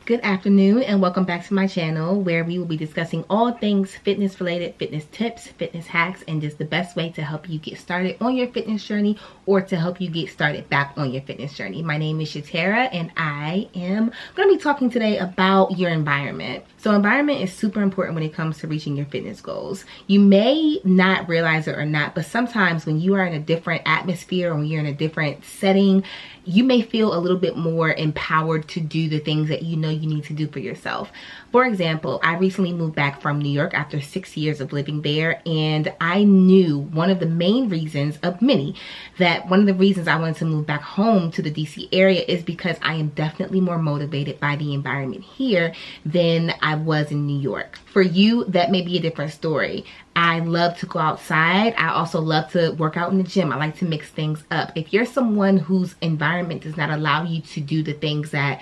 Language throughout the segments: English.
Good afternoon and welcome back to my channel where we will be discussing all things fitness related, fitness tips, fitness hacks, and just the best way to help you get started on your fitness journey or to help you get started back on your fitness journey. My name is Shatara and I am going to be talking today about your environment. So environment is super important when it comes to reaching your fitness goals. You may not realize it or not, but sometimes when you are in a different atmosphere or when you're in a different setting, you may feel a little bit more empowered to do the things that you know you need to do for yourself. For example, I recently moved back from New York after 6 years of living there, and I knew one of the main reasons of many that one of the reasons I wanted to move back home to the DC area is because I am definitely more motivated by the environment here than I was in New York. For you, that may be a different story. I love to go outside. I also love to work out in the gym. I like to mix things up. If you're someone whose environment does not allow you to do the things that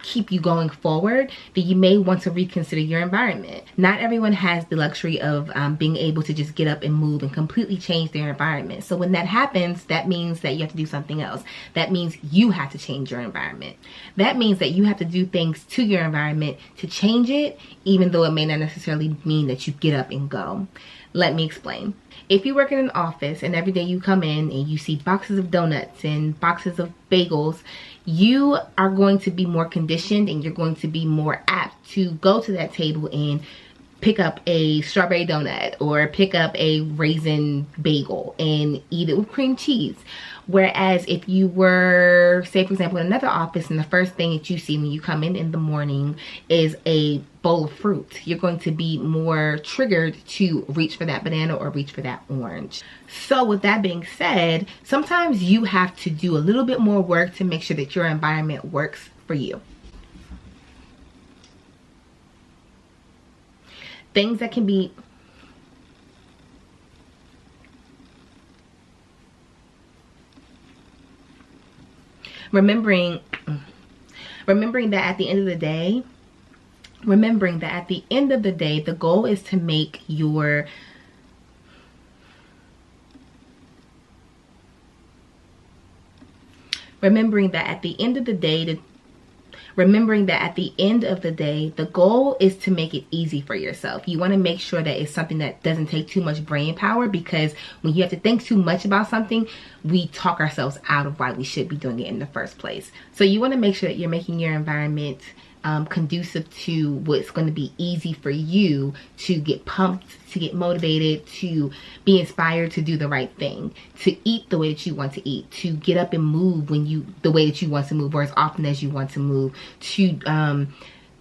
keep you going forward, then you may want to reconsider your environment. Not everyone has the luxury of being able to just get up and move and completely change their environment. So when that happens, that means that you have to do something else. That means you have to change your environment. That means that you have to do things to your environment to change it, even though it may not necessarily mean that you get up and go. Let me explain. If you work in an office and every day you come in and you see boxes of donuts and boxes of bagels, you are going to be more conditioned and you're going to be more apt to go to that table and pick up a strawberry donut or pick up a raisin bagel and eat it with cream cheese. Whereas if you were, say for example, in another office and the first thing that you see when you come in the morning is a bowl of fruit, you're going to be more triggered to reach for that banana or reach for that orange. So with that being said, sometimes you have to do a little bit more work to make sure that your environment works for you. Things that can be remembering that at the end of the day, the goal is to make your remembering that at the end of the day, the goal is to make it easy for yourself. You want to make sure that it's something that doesn't take too much brain power, because when you have to think too much about something, we talk ourselves out of why we should be doing it in the first place. So you want to make sure that you're making your environment conducive to what's going to be easy for you to get pumped, to get motivated, to be inspired to do the right thing, to eat the way that you want to eat, to get up and move the way that you want to move or as often as you want to move, to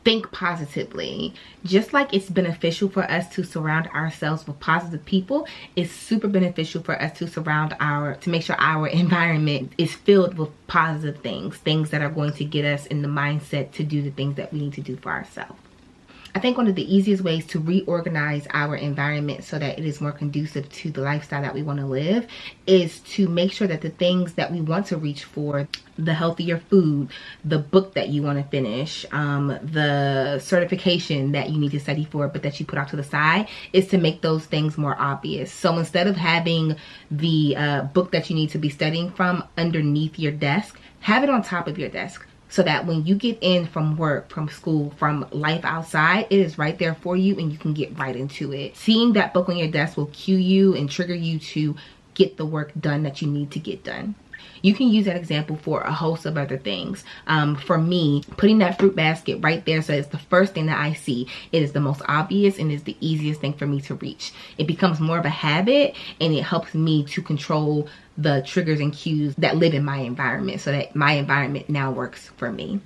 think positively. Just like it's beneficial for us to surround ourselves with positive people, it's super beneficial for us to make sure our environment is filled with positive things that are going to get us in the mindset to do the things that we need to do for ourselves. I think one of the easiest ways to reorganize our environment so that it is more conducive to the lifestyle that we want to live is to make sure that the things that we want to reach for, the healthier food, the book that you want to finish, the certification that you need to study for but that you put out to the side, is to make those things more obvious. So instead of having the book that you need to be studying from underneath your desk, have it on top of your desk. So that when you get in from work, from school, from life outside, it is right there for you and you can get right into it. Seeing that book on your desk will cue you and trigger you to get the work done that you need to get done. You can use that example for a host of other things. For me, putting that fruit basket right there so it's the first thing that I see. It is the most obvious and is the easiest thing for me to reach. It becomes more of a habit and it helps me to control the triggers and cues that live in my environment so that my environment now works for me.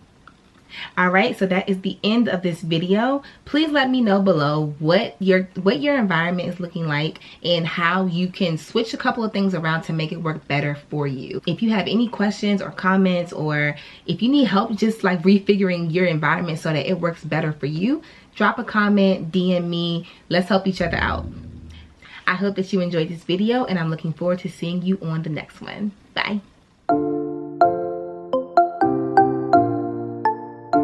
Alright, so that is the end of this video. Please let me know below what your environment is looking like and how you can switch a couple of things around to make it work better for you. If you have any questions or comments, or if you need help just like refiguring your environment so that it works better for you, drop a comment, DM me. Let's help each other out. I hope that you enjoyed this video and I'm looking forward to seeing you on the next one. Bye.